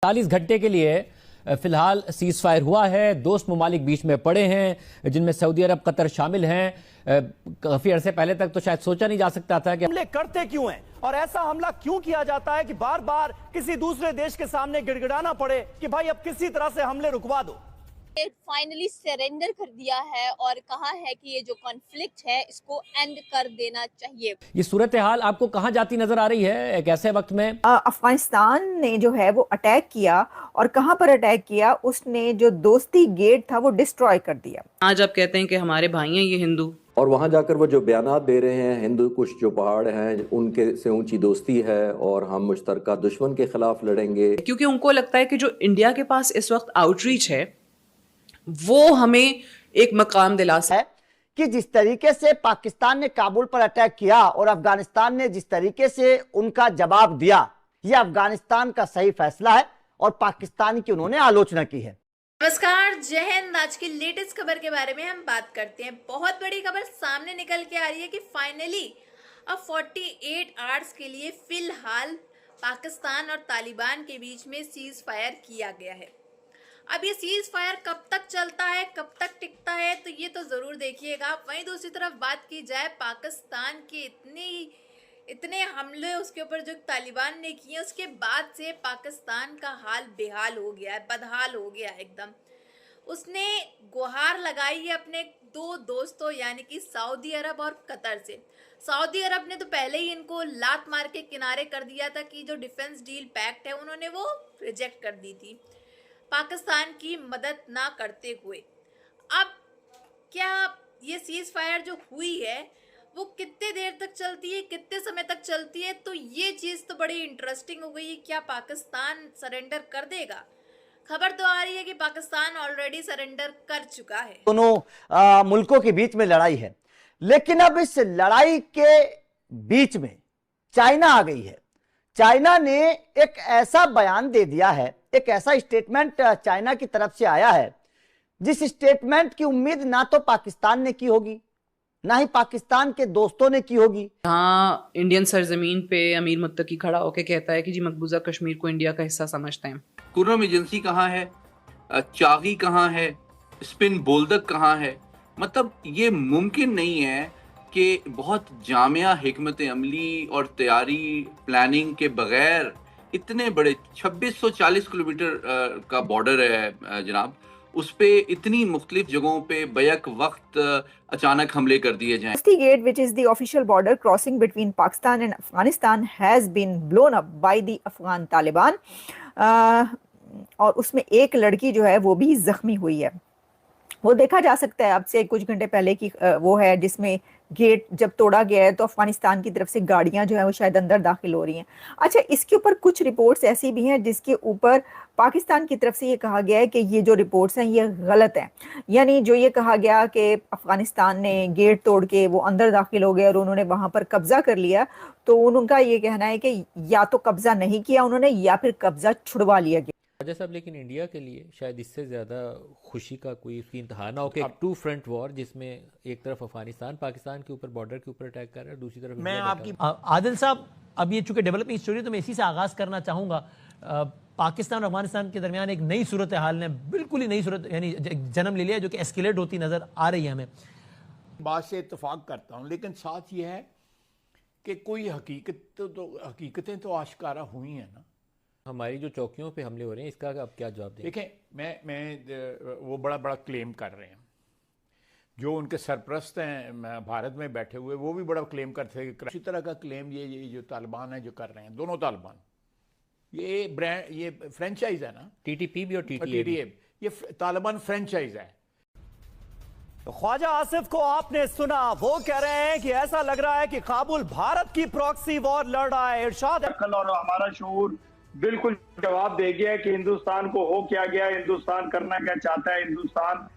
40 घंटे के लिए फिलहाल सीज फायर हुआ है। दोस्त ममालिक बीच में पड़े हैं, जिनमें सऊदी अरब, कतर शामिल हैं। काफी अरसे पहले तक तो शायद सोचा नहीं जा सकता था कि हमले करते क्यों हैं और ऐसा हमला क्यों किया जाता है कि बार बार किसी दूसरे देश के सामने गिड़गिड़ाना पड़े कि भाई अब किसी तरह से हमले रुकवा दो। फाइनली सरेंडर कर दिया है और कहा है कि ये जो कॉन्फ्लिक्ट है इसको एंड कर देना चाहिए। ये सूरत हाल आपको कहां जाती नजर आ रही है एक ऐसे वक्त में? अफगानिस्तान ने जो है वो अटैक किया, और कहां पर अटैक किया, उसने जो दोस्ती गेट था वो डिस्ट्रॉय कर दिया। आज आप कहते हैं कि हमारे भाई हैं ये हिंदू, और वहां जाकर वो जो बयानात दे रहे हैं, हिंदू कुश जो पहाड़ हैं उनके से ऊंची दोस्ती है और हम मुश्तरका दुश्मन के खिलाफ लड़ेंगे, क्योंकि उनको लगता है कि जो इंडिया के पास इस वक्त आउटरीच है वो हमें एक मकाम दिला सकता है। कि जिस तरीके से पाकिस्तान ने काबुल पर अटैक किया और अफगानिस्तान ने जिस तरीके से उनका जवाब दिया, यह अफगानिस्तान का सही फैसला है और पाकिस्तान की उन्होंने आलोचना की है। नमस्कार, जय हिंद। आज की लेटेस्ट खबर के बारे में हम बात करते हैं। बहुत बड़ी खबर सामने निकल के आ रही है कि फाइनली अब 48 आवर्स के लिए फिलहाल पाकिस्तान और तालिबान के बीच में सीज फायर किया गया है। अब ये सीज फायर कब तक चलता है, कब तक टिकता है, तो ये तो जरूर देखिएगा। वहीं दूसरी तरफ बात की जाए पाकिस्तान के इतने हमले उसके ऊपर जो तालिबान ने किए, उसके बाद से पाकिस्तान का हाल बेहाल हो गया है, बदहाल हो गया है एकदम। उसने गुहार लगाई है अपने दो दोस्तों यानी कि सऊदी अरब और कतर से। सऊदी अरब ने तो पहले ही इनको लात मार के किनारे कर दिया था कि जो डिफेंस डील पैक्ट है उन्होंने वो रिजेक्ट कर दी थी पाकिस्तान की मदद ना करते हुए। अब क्या ये सीज फायर जो हुई है वो कितने देर तक चलती है, कितने समय तक चलती है, तो ये चीज तो बड़ी इंटरेस्टिंग हो गई है। क्या पाकिस्तान सरेंडर कर देगा? खबर तो आ रही है कि पाकिस्तान ऑलरेडी सरेंडर कर चुका है। दोनों मुल्कों के बीच में लड़ाई है, लेकिन अब इस लड़ाई के बीच में चाइना आ गई है। चाइना ने एक ऐसा बयान दे दिया है, एक ऐसा स्टेटमेंट चाइना की तरफ से आया है जिस स्टेटमेंट की उम्मीद ना तो पाकिस्तान ने की होगी, ना ही पाकिस्तान के दोस्तों ने की होगी। हाँ, इंडियन सरजमीन पे अमीर मुत्तकी खड़ा होकर कहता है कि जी मकबूजा कश्मीर को इंडिया का हिस्सा समझते हैं। कुर्रम एजेंसी कहाँ है, चागी कहाँ है, स्पिन बोल्दक कहाँ है? मतलब ये मुमकिन नहीं है कि बहुत जामिया हिकमत अमली और तैयारी प्लानिंग के बगैर इतने बड़े 2640 किलोमीटर का बॉर्डर है जनाब, उस पे इतनी मुख्तलिफ जगहों पे बैक वक्त अचानक हमले कर दिए जाएं। दोस्ती gate, which is the official border crossing between Pakistan and Afghanistan, has been blown up by the Afghan Taliban। और उसमें एक लड़की जो है वो भी जख्मी हुई है। वो देखा जा सकता है अब से कुछ घंटे पहले की वो है जिसमें गेट जब तोड़ा गया है तो अफगानिस्तान की तरफ से गाड़ियां जो है वो शायद अंदर दाखिल हो रही हैं। अच्छा, इसके ऊपर कुछ रिपोर्ट्स ऐसी भी हैं जिसके ऊपर पाकिस्तान की तरफ से ये कहा गया है कि ये जो रिपोर्ट्स हैं ये गलत हैं। यानी जो ये कहा गया कि अफगानिस्तान ने गेट तोड़ के वो अंदर दाखिल हो गए और उन्होंने वहां पर कब्जा कर लिया, तो उनका ये कहना है कि या तो कब्जा नहीं किया उन्होंने या फिर कब्जा छुड़वा लिया गया। राजा साहब, लेकिन इंडिया के लिए शायद इससे ज्यादा खुशी का कोई उसकी इंतहा ना हो कि एक टू फ्रंट वॉर जिसमें एक तरफ अफगानिस्तान पाकिस्तान के ऊपर बॉर्डर के ऊपर अटैक कर रहा है, दूसरी तरफ मैं आपकी आदिल साहब, अब ये चूंकि डेवलपिंग स्टोरी तो मैं इसी से आगाज करना चाहूंगा। पाकिस्तान और अफगानिस्तान के दरमियान एक नई सूरत हाल ने बिल्कुल ही नई सूरत यानी जन्म ले लिया जो कि एस्केलेट होती नजर आ रही है। हमें बात से इत्तेफाक करता हूं, लेकिन साथ ये है कि कोई हकीकतें तो आश्कारा हुई हैं ना। हमारी जो चौकियों पे हमले हो रहे हैं इसका अब क्या जवाब दें? देखें, मैं वो बड़ा क्लेम कर रहे हैं, जो उनके सरप्रस्त हैं भारत में बैठे हुए वो भी बड़ा क्लेम करते हैं कि इसी तरह का क्लेम ये जो तालिबान है जो कर रहे हैं, दोनों तालिबान, ये ब्रांड, ये फ्रेंचाइज है ना, टीटीपी भी और टीटीए, ये तालिबान फ्रेंचाइज है। तो ख्वाजा आसिफ को आपने सुना, वो कह रहे हैं कि ऐसा लग रहा है कि काबुल भारत की प्रॉक्सी वॉर लड़ रहा है। इरशाद और हमारा शऊर बिल्कुल जवाब दे गया कि हिंदुस्तान को हो क्या गया, हिंदुस्तान करना क्या चाहता है, हिंदुस्तान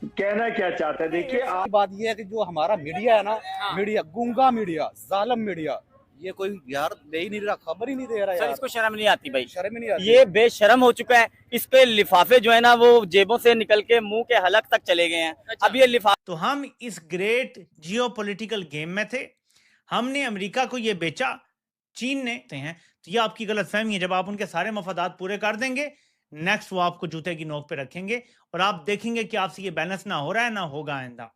कहना क्या चाहता है। देखिए, बात यह है कि जो हमारा मीडिया है ना, मीडिया गूंगा मीडिया, जालिम मीडिया, ये कोई यार दे ही नहीं रहा, खबर ही नहीं दे रहा यार। इसको शर्म नहीं आती भाई, शर्म ही नहीं आती। ये बेशरम हो चुका है। इस पे लिफाफे जो है ना वो जेबों से निकल के मुंह के हलक तक चले गए हैं। अच्छा। अब ये लिफाफे, तो हम इस ग्रेट जियोपॉलिटिकल गेम में थे, हमने अमेरिका को ये बेचा, चीन ने हैं, तो तो ये आपकी गलतफहमी है। जब आप उनके सारे मफादात पूरे कर देंगे, नेक्स्ट वो आपको जूते की नोक पे रखेंगे और आप देखेंगे कि आपसे ये बैलेंस ना हो रहा है, ना होगा आइंदा।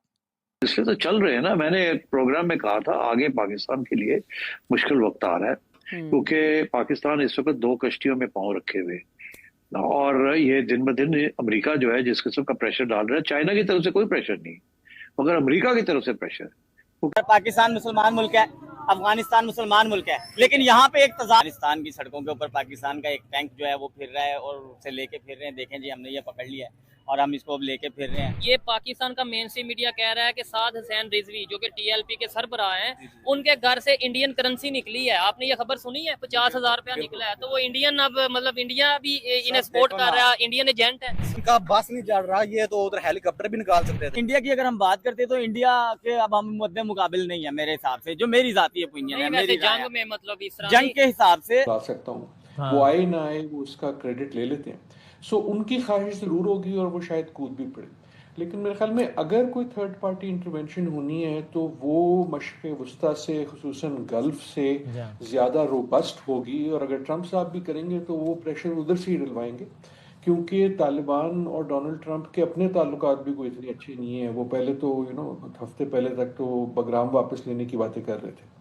इसलिए तो चल रहे हैं ना, मैंने प्रोग्राम में कहा था आगे पाकिस्तान के लिए मुश्किल वक्त आ रहा है, क्योंकि पाकिस्तान इस वक्त 2 कश्तियों में पांव रखे हुए और ये दिन ब दिन अमेरिका जो है जिस किस्म का प्रेशर डाल रहा है, चाइना की तरफ से कोई प्रेशर नहीं मगर अमेरिका की तरफ से प्रेशर। पाकिस्तान मुसलमान मुल्क है, अफगानिस्तान मुसलमान मुल्क है, लेकिन यहाँ पे एक अफगानिस्तान की सड़कों के ऊपर पाकिस्तान का एक टैंक जो है वो फिर रहा है और उसे लेके फिर रहे हैं। देखें जी, हमने ये पकड़ लिया है और हम इसको अब लेके फिर रहे हैं। ये पाकिस्तान का मेन स्ट्रीम मीडिया कह रहा है कि साद हुसैन रिजवी जो कि TLP के सरबराह हैं, उनके घर से इंडियन करेंसी निकली है। आपने ये खबर सुनी है? 50,000 रुपया निकला है। तो वो इंडियन, अब मतलब इंडिया भी इन्हें सपोर्ट कर रहा है, इंडियन एजेंट है। इनका बस नहीं चल रहा, ये तो उधर हेलीकॉप्टर भी निकाल सकते थे। इंडिया की अगर हम बात करते तो इंडिया के अब हम मुद्दे मुकाबिल नहीं है मेरे हिसाब से, जो मेरी जाती ओपिनियन है। मेरी जंग में मतलब इस तरह जंग के हिसाब से ला सकता हूँ, वो आए ना आए वो उसका क्रेडिट ले लेते हैं। सो उनकी ख्वाहिश जरूर होगी और वो शायद कूद भी पड़े, लेकिन मेरे ख्याल में अगर कोई थर्ड पार्टी इंटरवेंशन होनी है तो वो मशरिक़ वस्ता से, खुसूसन गल्फ से ज़्यादा रोबस्ट होगी। और अगर ट्रंप साहब भी करेंगे तो वो प्रेशर उधर से ही डलवाएंगे, क्योंकि तालिबान और डोनाल्ड ट्रंप के अपने ताल्लुकात भी कोई इतने अच्छे नहीं है। वो पहले तो हफ्ते पहले तक तो बगराम वापस लेने की बातें कर रहे थे।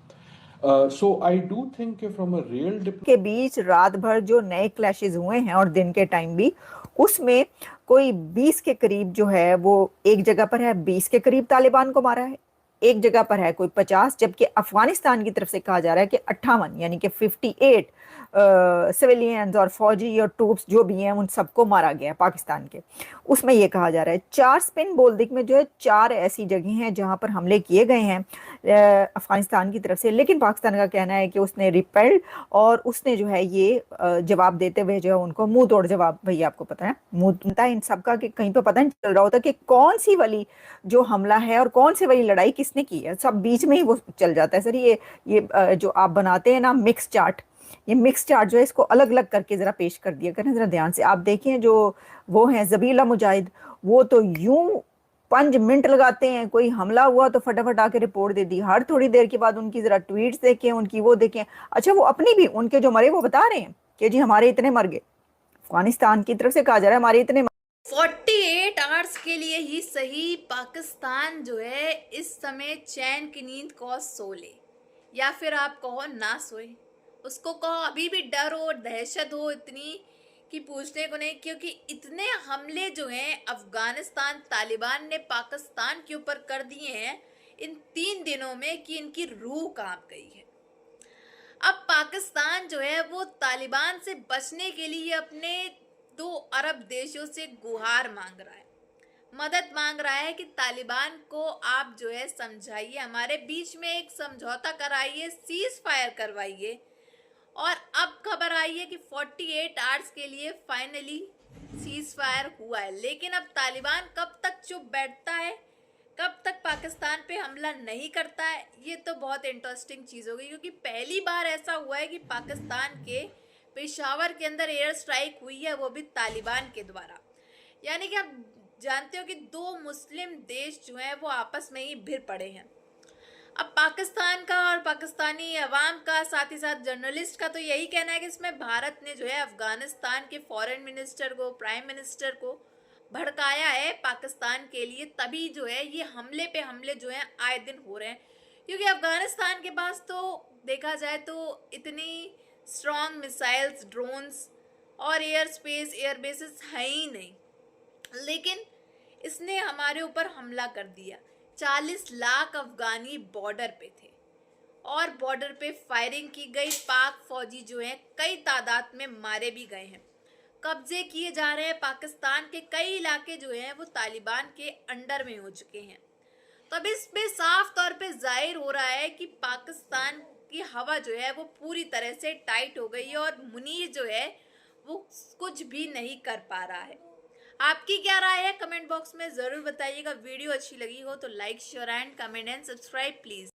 सो आई डू थिंक कि फ्रॉम अ रियल के बीच रात भर जो नए क्लैशेस हुए हैं और दिन के टाइम भी, उसमें कोई 20 के करीब जो है वो एक जगह पर है 20 के करीब तालिबान को मारा है, एक जगह पर है कोई 50, जबकि अफगानिस्तान की तरफ से कहा जा रहा है कि 58 यानी कि 58 सिविलियंस और फौजी और ट्रूप्स जो भी हैं उन सबको मारा गया है पाकिस्तान के। उसमें ये कहा जा रहा है 4 स्पिन बोल्दिक में जो है 4 ऐसी जगह हैं जहां पर हमले किए गए हैं अफगानिस्तान की तरफ से, लेकिन पाकिस्तान का कहना है कि उसने रिपेल्ड और उसने जो है ये जवाब देते हुए जो है उनको मुंह तोड़ जवाब, भैया आपको पता है मुंह तोड़ता है इन सबका कि कहीं पे पता नहीं चल रहा होता कि कौन सी वाली जो हमला है और कौन सी वाली लड़ाई किसने की है, सब बीच में ही वो चल जाता है। सर ये जो आप बनाते हैं ना मिक्स चार्ट, ये मिक्स चार्ट जो है इसको अलग अलग करके जरा पेश कर दिया करें जरा ध्यान से। आप देखें जो वो हैं जबीला मुजाहिद, वो तो यूं 5 मिनट लगाते हैं, कोई हमला हुआ तो फटाफट आके रिपोर्ट दे दी, हर थोड़ी देर के बाद उनकी जरा ट्वीट्स देखें, उनकी वो देखें। अच्छा वो अपनी भी, उनके जो मरे वो बता रहे हैं कि जी हमारे इतने मर गए, अफगानिस्तान की तरफ से कहा जा रहा है हमारे इतने 48 आवर्स के लिए ही सही पाकिस्तान जो है इस समय चैन की नींद को सो ले, या फिर आप कहो ना सोए, उसको कहो अभी भी डर हो, दहशत हो इतनी कि पूछने को नहीं, क्योंकि इतने हमले जो हैं अफगानिस्तान तालिबान ने पाकिस्तान के ऊपर कर दिए हैं इन 3 दिनों में कि इनकी रूह कांप गई है। अब पाकिस्तान जो है वो तालिबान से बचने के लिए अपने 2 अरब देशों से गुहार मांग रहा है, मदद मांग रहा है कि तालिबान को आप जो है समझाइए, हमारे बीच में एक समझौता कराइए, सीज फायर करवाइए। और अब खबर आई है कि 48 आवर्स के लिए फाइनली सीज फायर हुआ है, लेकिन अब तालिबान कब तक चुप बैठता है, कब तक पाकिस्तान पे हमला नहीं करता है, ये तो बहुत इंटरेस्टिंग चीज़ होगी, क्योंकि पहली बार ऐसा हुआ है कि पाकिस्तान के पेशावर के अंदर एयर स्ट्राइक हुई है, वो भी तालिबान के द्वारा। यानी कि आप जानते हो कि 2 मुस्लिम देश जो हैं वो आपस में ही भिड़ पड़े हैं। अब पाकिस्तान का और पाकिस्तानी अवाम का, साथ ही साथ जर्नलिस्ट का तो यही कहना है कि इसमें भारत ने जो है अफगानिस्तान के फॉरेन मिनिस्टर को, प्राइम मिनिस्टर को भड़काया है पाकिस्तान के लिए, तभी जो है ये हमले पे हमले जो है आए दिन हो रहे हैं। क्योंकि अफगानिस्तान के पास तो देखा जाए तो इतनी स्ट्रॉन्ग मिसाइल्स, ड्रोन्स और एयर स्पेस, एयर बेसिस है ही नहीं, लेकिन इसने हमारे ऊपर हमला कर दिया। 40 लाख अफगानी बॉर्डर पे थे और बॉर्डर पे फायरिंग की गई, पाक फौजी जो हैं कई तादाद में मारे भी गए हैं, कब्जे किए जा रहे हैं, पाकिस्तान के कई इलाके जो हैं वो तालिबान के अंडर में हो चुके हैं। तो अब इसमें साफ तौर पे जाहिर हो रहा है कि पाकिस्तान की हवा जो है वो पूरी तरह से टाइट हो गई है और मुनीर जो है वो कुछ भी नहीं कर पा रहा है। आपकी क्या राय है कमेंट बॉक्स में ज़रूर बताइएगा। वीडियो अच्छी लगी हो तो like, share and comment and subscribe please.